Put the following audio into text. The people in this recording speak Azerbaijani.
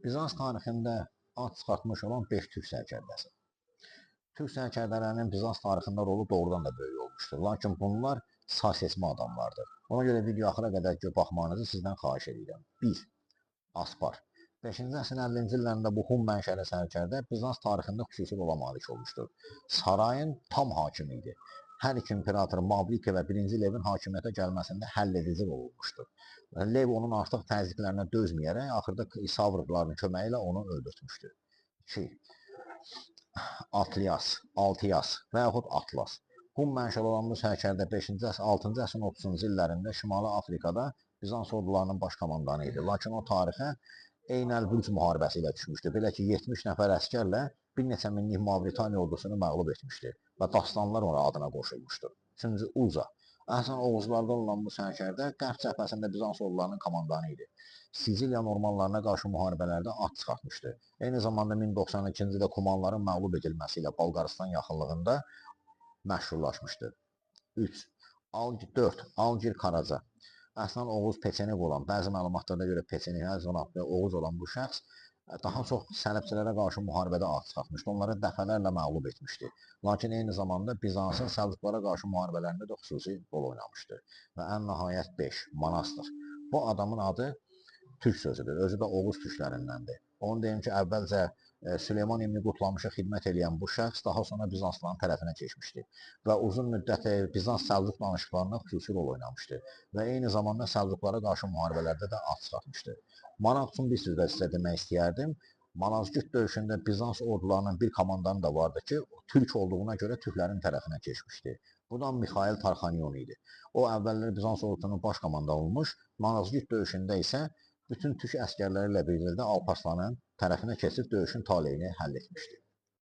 Bizans tarixində ad çıxartmış olan 5 türk sərkərdəsi. Türk sərkərdələrinin Bizans tarixində rolu doğrudan da böyük olmuşdur. Lakin bunlar sağ-seçmə adamlardır. Ona görə video axıra qədər baxmanızı sizdən xahiş edirəm. 1. Aspar. 5-ci əsrin 50-ci illərində bu Hun mənşəli sərkərdə Bizans tarixində xüsusi rola malik olmuşdur. Sarayın tam hakimi idi. Hər iki imperator Mavrikiya və 1-ci Levin hakimiyyətə gəlməsində həlledici rol olmuşdur. Lev onun artıq təzyiqlərinə dözməyərək, axırda İsavrıqların köməyi ilə onu öldürtmüşdür. 2. Altiyas və yaxud Atlas. Hun mənşəli olan bu sərkərdə 5-ci əsr, 6-cı əsrin 30-cu illərində Şimali Afrikada Bizans ordularının baş komandanı idi. Lakin o tarixə Eynəl-Bürc müharibəsi ilə düşmüşdü. Belə ki, 70 nəfər əskərlə bir neçə minlik Mavritaniya ordusunu məğlub etmişdi və dastanlar ona adına qoşulmuşdur. 3. Uza. Əsasən Oğuzlarda olan bu sərkərdə Qərb cəbhəsində Bizans ordularının komandanı idi. Siciliya Normanlarına qarşı müharibələrdə ad çıxartmışdı. Eyni zamanda 1092-ci ildə Kumanların məğlub edilməsi ilə Bolqarıstan yaxınlığında məşhurlaşmışdı. 4. Algir Karaca. Əslən Oğuz Peçenik olan, bəzi məlumatlara görə Peçenik adlı Oğuz olan bu şəxs daha çox sələbçilərə qarşı müharibədə ad çıxartmışdı. Onları dəfələrlə məğlub etmişdi. Lakin eyni zamanda Bizansın Səlcuqlara qarşı müharibələrində də xüsusi rol oynamışdı. Və ən nəhayət 5. Manastır. Bu adamın adı türk sözüdür. Özü də Oğuz türklərindəndir. Onu deyim ki, əvvəlcə Süleyman İbn Qutlamışa xidmət edən bu şəxs daha sonra Bizanslıların tərəfinə keçmişdi və uzun müddət Bizans Səlcuq danışıqlarında xüsusi rol oynamışdı və eyni zamanda Səlcuqlara qarşı müharibələrdə də ad çıxartmışdı. Manaq üçün bir sözlə sizə demək istəyərdim. Malazgirt döyüşündə Bizans ordularının bir komandanı da vardı ki, türk olduğuna görə türklərin tərəfinə keçmişdi. Bu da Mixail Tarxanyon idi. O əvvəllər Bizans ordusunun baş komandanı olmuş, Malazgirt döyüşündə isə bütün türk əskərləri ilə birlikdə Alparslanın tərəfinə keçib döyüşün taleyini həll etmişdi.